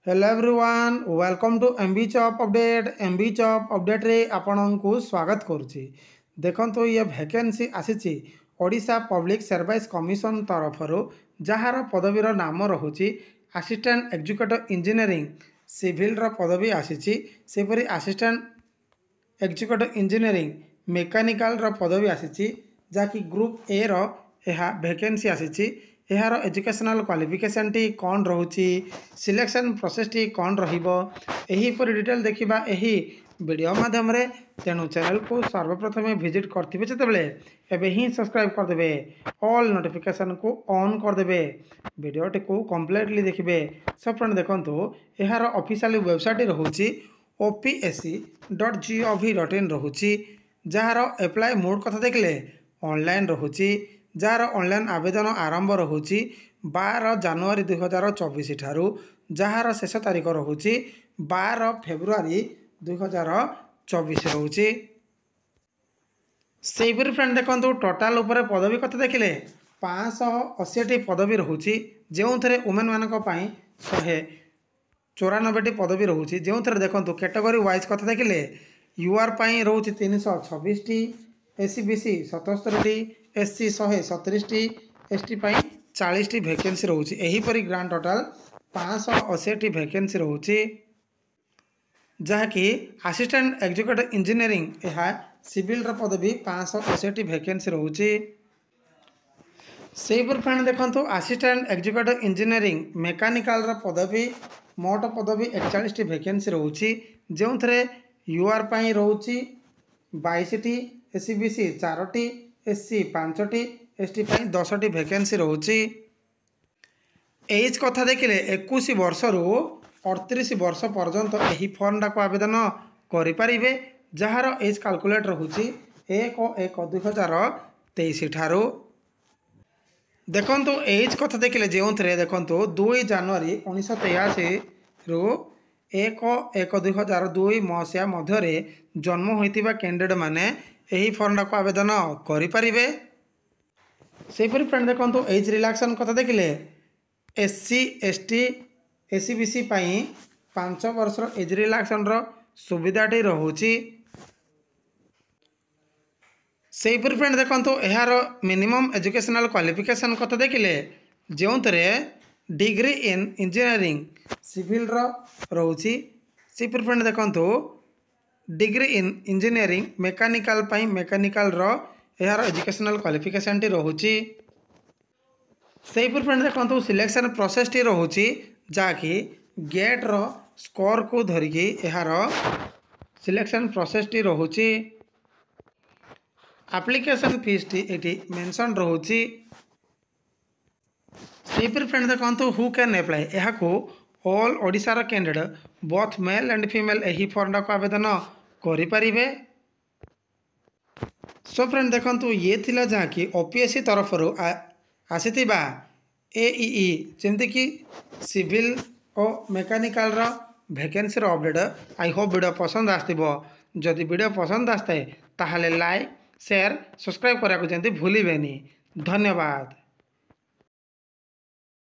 Hello everyone welcome to MB job update. MB job update रे आपनको स्वागत करुच्ची। देखो ये वैकेंसी आसी ओडिशा पब्लिक सर्विस कमिशन तरफ जार पदवीर नाम रोचे असिस्टेंट एग्जीक्यूटिव इंजीनियरिंग सिविल पदवी आसी सेपरी असिस्टेंट एग्जीक्यूटिव इंजीनियरिंग मेकानिकल पदवी आसी जहाँकि ग्रुप ए रो यह वैकेंसी आसी यार एजुकेशनल क्वालिफिकेशन टी कौन रोचे सिलेक्शन प्रोसेस टी कौन रहीपर डिटेल देखा यही वीडियो माध्यम तेणु चैनल को सर्वप्रथम विजिट करेंगे जिते ही सब्सक्राइब करदे ऑल नोटिफिकेशन को ऑन करदे वीडियोटी को कंप्लीटली देखिए। सब फ्रेंड देखो यार ऑफिशियल वेबसाइट रोचे opsc.gov.in रोचे जार एप्लाय मोड कथा देखले ऑनलाइन रोचे जार ऑनलाइन आवेदन आरंभ रोचे 12 जनवरी 2024 ठारू जार शेष तारीख रोचे 12 फेब्रुआरी 2024 रोचे। सेहीपरि फ्रेंड देखो टोटाल उपर पदवी कथा देखिले 580 पदवी रोचे जो थे वुमेन मानक 194 पदवी रोचे जो थे देखो कैटेगरी वाइज कथा देखिले यूआर रोचे 326 T SC BC 77 T SC 137 T ST 40 T vacancy रोचे यहीपरि ग्रांड टोटाल 580 टी वैकेंसी रोचे जहाँकि असिस्टेंट एग्जीक्यूटिव इंजीनियरिंग यह सिविल पदवी 580 टी वैकेंसी रोचे। से फ्रेंड देखो असिस्टेंट एग्जीक्यूटिव इंजीनियरिंग मेकानिकल पदवी मोट पदवी 41 टी वैकेंसी रोचे जो थे यूआर रोचे 22 T SC BC 4 T SC 5 T ST 10 T vacancy रोचे। एज कथा देखिले 21 वर्ष रु 38 वर्ष पर्यंत यही फॉर्म को आवेदन करें जार एज कैलकुलेट रोचे 1/1/2023 ठारू देखो एज कथा देखिले जो थे देखो 2 जनवरी 1983 रु 1/1/2002 मसीहा मध्य जन्म होता कैंडिडेट माने यही फॉर्म को आवेदन करें। सेपरी फ्रेंड देखो एज रिलैक्सन कथा देखिले एससी एसटी एससी बीसी 5 वर्ष एज रिलैक्सन सुविधाटी रोचे। सेपरी फ्रेंड देखो यार मिनिमम एजुकेशनल क्वालिफिकेशन कथा देखिले जो थे डिग्री इन इंजीनियरिंग सिविल रोचे। सेपरी फ्रेंड देखो degree in engineering mechanical mechanical यार एजुकेशनल क्वालिफिकेशन टी रोचे। सेहीपरि फ्रेंड देखो सिलेक्शन प्रोसेस टी रोचे जहाँकि गेट रो स्कोर को धरिकी यार सिलेक्शन प्रोसेस टी रोचे। एप्लिकेशन फीस टी एटी मेंशन रोचे। सेहीपरि फ्रेंड देखो हु कैन अप्लाई यह को ऑल ओडिशार candidate both male and female यही फॉर्म को आवेदन करें। सो फ्रेंड देखो ये थिला जहाँकि ओपीएससी तरफ आसीथिबा एईई जमती कि सिविल और mechanical vacancy update. I hope video पसंद आसथिबो जदि वीडियो पसंद आसता है ताहले लाइक शेयर सब्सक्राइब करा को जंती भूलिबेनी। धन्यवाद।